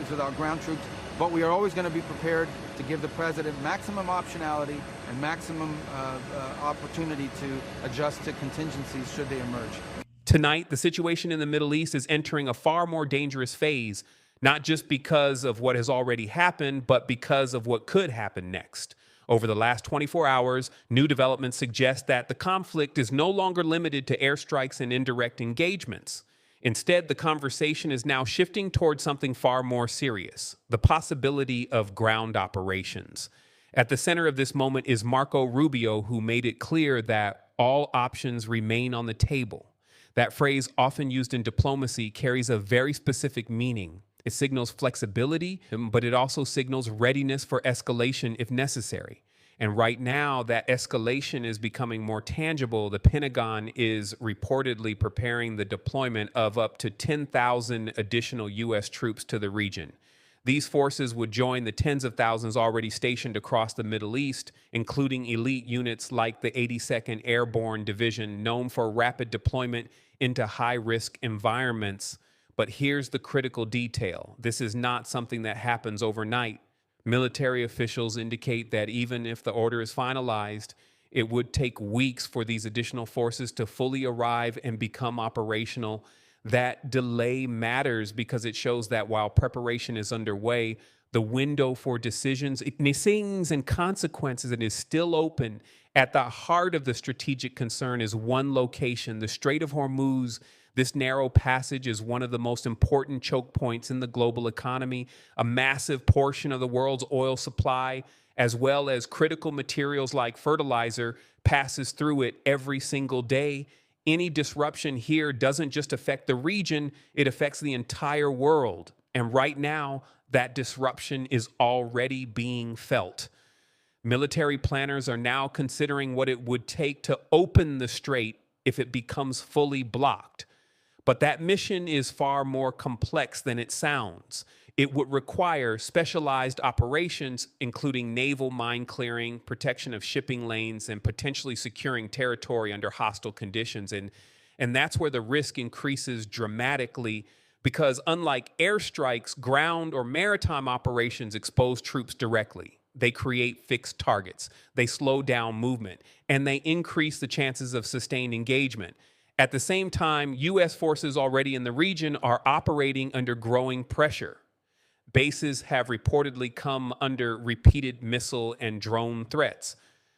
happens with our ground troops, but we are always going to be prepared to give the president maximum optionality and maximum opportunity to adjust to contingencies should they emerge. Tonight, the situation in the Middle East is entering a far more dangerous phase, not just because of what has already happened, but because of what could happen next. Over the last 24 hours, new developments suggest that the conflict is no longer limited to airstrikes and indirect engagements. Instead, the conversation is now shifting towards something far more serious, the possibility of ground operations. At the center of this moment is Marco Rubio, who made it clear that all options remain on the table. That phrase, often used in diplomacy, carries a very specific meaning. It signals flexibility, but it also signals readiness for escalation if necessary. And right now, that escalation is becoming more tangible. The Pentagon is reportedly preparing the deployment of up to 10,000 additional U.S. troops to the region. These forces would join the tens of thousands already stationed across the Middle East, including elite units like the 82nd Airborne Division, known for rapid deployment into high-risk environments. But here's the critical detail. This is not something that happens overnight. Military officials indicate that even if the order is finalized, it would take weeks for these additional forces to fully arrive and become operational. That delay matters because it shows that while preparation is underway, the window for decisions and consequences is still open. At the heart of the strategic concern is one location, the Strait of Hormuz. This narrow passage is one of the most important choke points in the global economy. A massive portion of the world's oil supply, as well as critical materials like fertilizer, passes through it every single day. Any disruption here doesn't just affect the region, it affects the entire world. And right now, that disruption is already being felt. Military planners are now considering what it would take to open the strait if it becomes fully blocked. But that mission is far more complex than it sounds. It would require specialized operations, including naval mine clearing, protection of shipping lanes, and potentially securing territory under hostile conditions. And that's where the risk increases dramatically because unlike airstrikes, ground or maritime operations expose troops directly. They create fixed targets, they slow down movement, and they increase the chances of sustained engagement. At the same time, U.S. forces already in the region are operating under growing pressure. Bases have reportedly come under repeated missile and drone threats.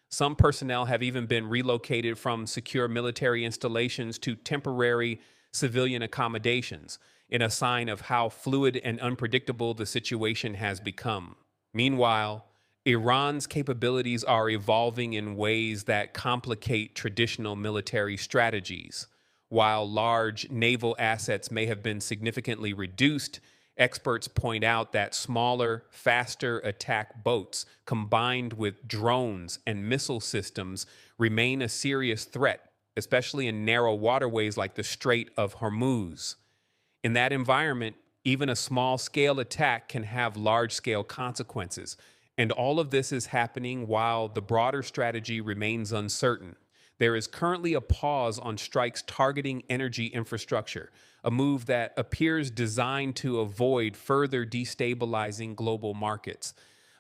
Some personnel have even been relocated from secure military installations to temporary civilian accommodations, in a sign of how fluid and unpredictable the situation has become. Meanwhile, Iran's capabilities are evolving in ways that complicate traditional military strategies. While large naval assets may have been significantly reduced, experts point out that smaller, faster attack boats combined with drones and missile systems remain a serious threat, especially in narrow waterways like the Strait of Hormuz. In that environment, even a small-scale attack can have large-scale consequences. And all of this is happening while the broader strategy remains uncertain. There is currently a pause on strikes targeting energy infrastructure, a move that appears designed to avoid further destabilizing global markets.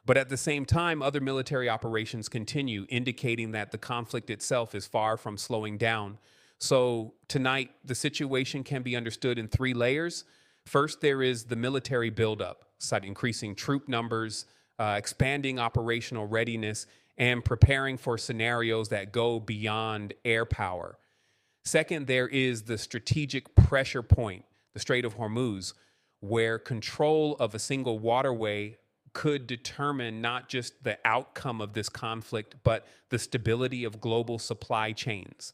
But at the same time, other military operations continue, indicating that the conflict itself is far from slowing down. So tonight, the situation can be understood in three layers. First, there is the military buildup, increasing troop numbers, expanding operational readiness, and preparing for scenarios that go beyond air power. Second, there is the strategic pressure point, the Strait of Hormuz, where control of a single waterway could determine not just the outcome of this conflict, but the stability of global supply chains.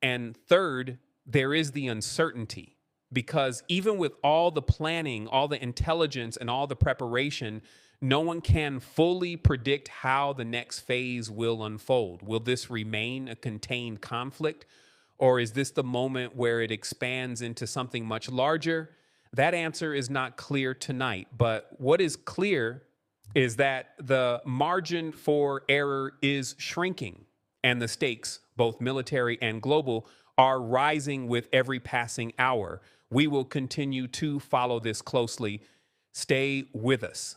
And third, there is the uncertainty, because even with all the planning, all the intelligence, and all the preparation, no one can fully predict how the next phase will unfold. Will this remain a contained conflict, or is this the moment where it expands into something much larger? That answer is not clear tonight, but what is clear is that the margin for error is shrinking, and the stakes, both military and global, are rising with every passing hour. We will continue to follow this closely. Stay with us.